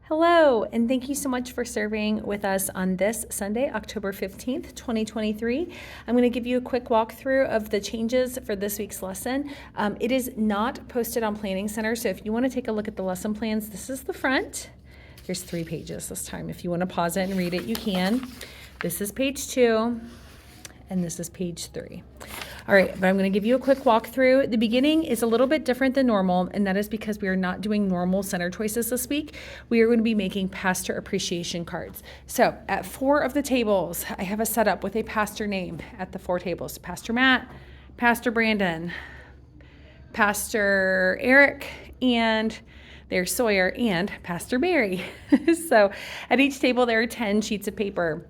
Hello, and thank you so much for serving with us on this Sunday, October 15th, 2023. I'm going to give you a quick walkthrough of the changes for this week's lesson. It is not posted on Planning Center, so if you want to take a look at the lesson plans, this is the front. There's 3 pages this time. If you want to pause it and read it, you can. This is page 2, and this is page 3. All right, but I'm going to give you a quick walkthrough. The beginning is a little bit different than normal, and that is because we are not doing normal center choices this week. We are going to be making pastor appreciation cards. So at 4 of the tables, I have a setup with a pastor name at the 4 tables. Pastor Matt, Pastor Brandon, Pastor Eric, and there's Sawyer, and Pastor Barry. So at each table, there are 10 sheets of paper.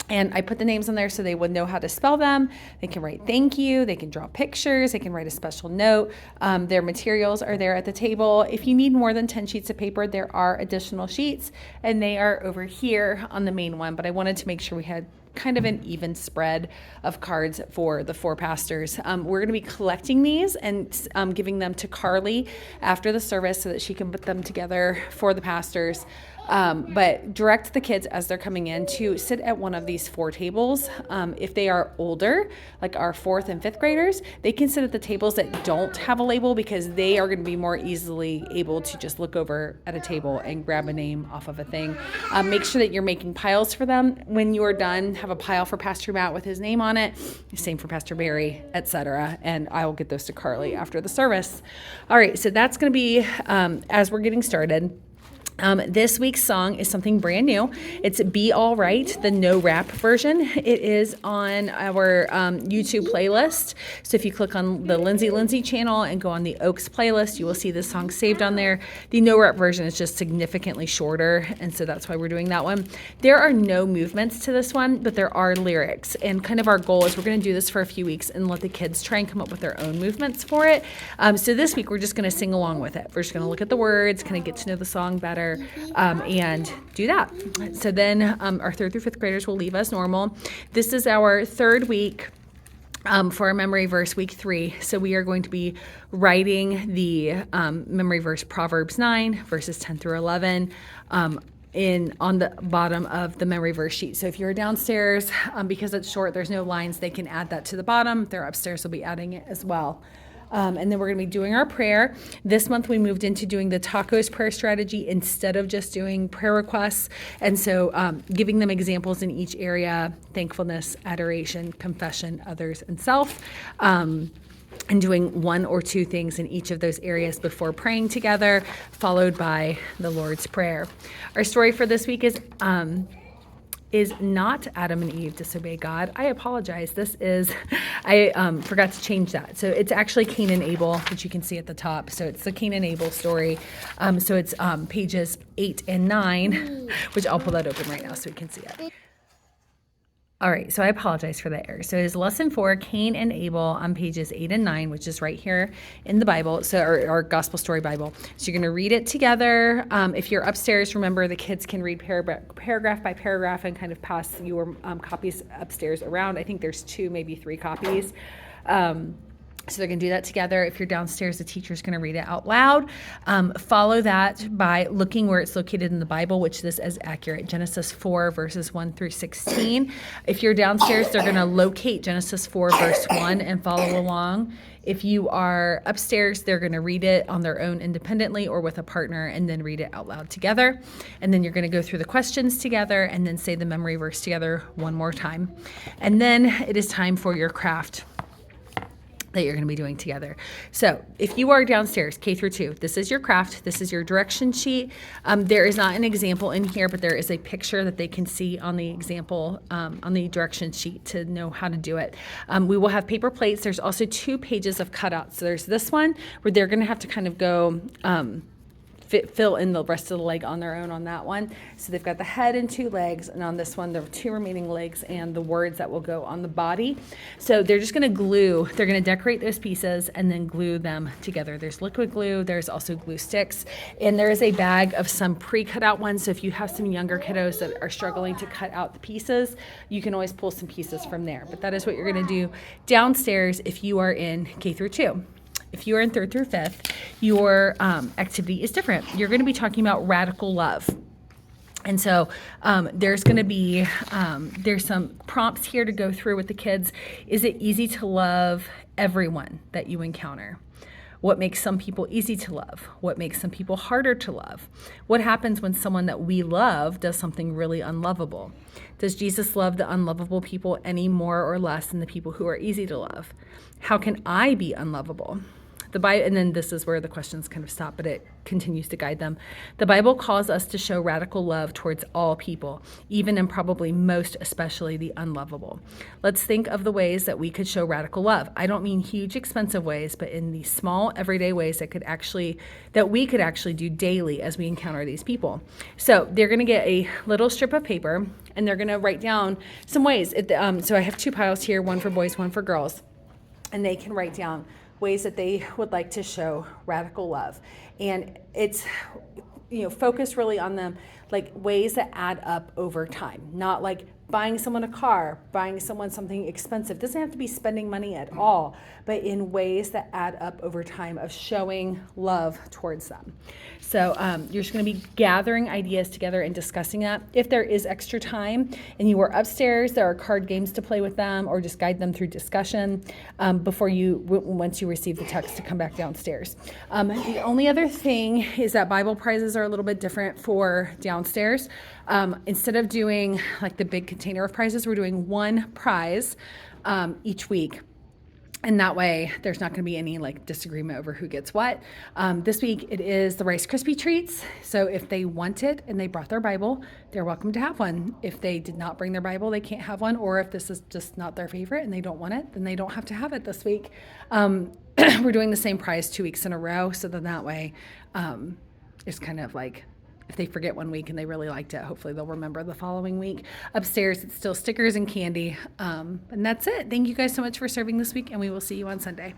And I put the names on there so they would know how to spell them. They can write thank you. They can draw pictures. They can write a special note. Their materials are there at the table. If you need more than 10 sheets of paper, there are additional sheets, and they are over here on the main one. But I wanted to make sure we had kind of an even spread of cards for the 4 pastors. We're going to be collecting these and giving them to Carly after the service so that she can put them together for the pastors. But direct the kids as they're coming in to sit at one of these 4 tables. If they are older, like our 4th and 5th graders, they can sit at the tables that don't have a label because they are going to be more easily able to just look over at a table and grab a name off of a thing. Make sure that you're making piles for them. When you are done, have a pile for Pastor Matt with his name on it, same for Pastor Barry, etc. And I will get those to Carly after the service. All right, so that's going to be as we're getting started. This week's song is something brand new. It's Be All Right, the no rap version. It is on our YouTube playlist. So if you click on the Lindsay channel and go on the Oaks playlist, you will see this song saved on there. The no rap version is just significantly shorter, and so that's why we're doing that one. There are no movements to this one, but there are lyrics. And kind of our goal is we're going to do this for a few weeks and let the kids try and come up with their own movements for it. So this week we're just going to sing along with it. We're just going to look at the words, kind of get to know the song better. And do that. So then our 3rd through 5th graders will leave us normal. This is our 3rd week for our memory verse, week 3. So we are going to be writing the memory verse Proverbs 9, verses 10 through 11. On the bottom of the memory verse sheet. So if you're downstairs, because it's short, there's no lines, they can add that to the bottom. If they're upstairs, they'll be adding it as well. And then we're going to be doing our prayer. This month we moved into doing the tacos prayer strategy instead of just doing prayer requests. And so giving them examples in each area: thankfulness, adoration, confession, others, and self. And doing 1 or 2 things in each of those areas before praying together, followed by the Lord's Prayer. Our story for this week is not Adam and Eve disobey God. I apologize. I forgot to change that. So it's actually Cain and Abel, which you can see at the top. So it's the Cain and Abel story. So it's pages 8 and 9, which I'll pull that open right now so we can see it. All right, so I apologize for the error. So it's lesson 4, Cain and Abel, on pages 8 and 9, which is right here in the Bible, so our Gospel Story Bible. So you're going to read it together. If you're upstairs, remember the kids can read paragraph by paragraph and kind of pass your copies upstairs around. I think there's 2, maybe 3 copies. So they're going to do that together. If you're downstairs, the teacher's going to read it out loud. Follow that by looking where it's located in the Bible, which this is accurate. Genesis 4, verses 1 through 16. If you're downstairs, they're going to locate Genesis 4, verse 1 and follow along. If you are upstairs, they're going to read it on their own independently or with a partner and then read it out loud together. And then you're going to go through the questions together and then say the memory verse together one more time. And then it is time for your craft that you're going to be doing together. So if you are downstairs, K through 2, this is your craft. This is your direction sheet. There is not an example in here, but there is a picture that they can see on the example, on the direction sheet to know how to do it. We will have paper plates. There's also 2 pages of cutouts. So there's this one where they're going to have to kind of go fill in the rest of the leg on their own on that one. So they've got the head and 2 legs, and on this one there are 2 remaining legs and the words that will go on the body. So they're just going to they're going to decorate those pieces and then glue them together. There's liquid glue, there's also glue sticks, and there is a bag of some pre-cut out ones. So if you have some younger kiddos that are struggling to cut out the pieces, you can always pull some pieces from there. But that is what you're going to do downstairs if you are in K through 2. If you are in 3rd through 5th, your activity is different. You're going to be talking about radical love. And so there's going to be, there's some prompts here to go through with the kids. Is it easy to love everyone that you encounter? What makes some people easy to love? What makes some people harder to love? What happens when someone that we love does something really unlovable? Does Jesus love the unlovable people any more or less than the people who are easy to love? How can I be unlovable? The Bible, and then this is where the questions kind of stop, but it continues to guide them. The Bible calls us to show radical love towards all people, even and probably most especially the unlovable. Let's think of the ways that we could show radical love. I don't mean huge, expensive ways, but in these small, everyday ways that we could actually do daily as we encounter these people. So they're going to get a little strip of paper, and they're going to write down some ways. So I have 2 piles here, one for boys, one for girls, and they can write down ways that they would like to show radical love. And it's, focus really on them, like ways that add up over time, not like buying someone a car, buying someone something expensive. Doesn't have to be spending money at all, but in ways that add up over time of showing love towards them. So you're just going to be gathering ideas together and discussing that. If there is extra time and you are upstairs, there are card games to play with them, or just guide them through discussion once you receive the text to come back downstairs. The only other thing is that Bible prizes are a little bit different for downstairs. Instead of doing like the big container of prizes, we're doing 1 prize each week. And that way there's not going to be any like disagreement over who gets what. This week it is the Rice Krispie treats. So if they want it and they brought their Bible, they're welcome to have one. If they did not bring their Bible, they can't have one. Or if this is just not their favorite and they don't want it, then they don't have to have it this week. We're doing the same prize 2 weeks in a row. So then that way it's kind of like, if they forget one week and they really liked it, hopefully they'll remember the following week. Upstairs, it's still stickers and candy. And that's it. Thank you guys so much for serving this week, and we will see you on Sunday.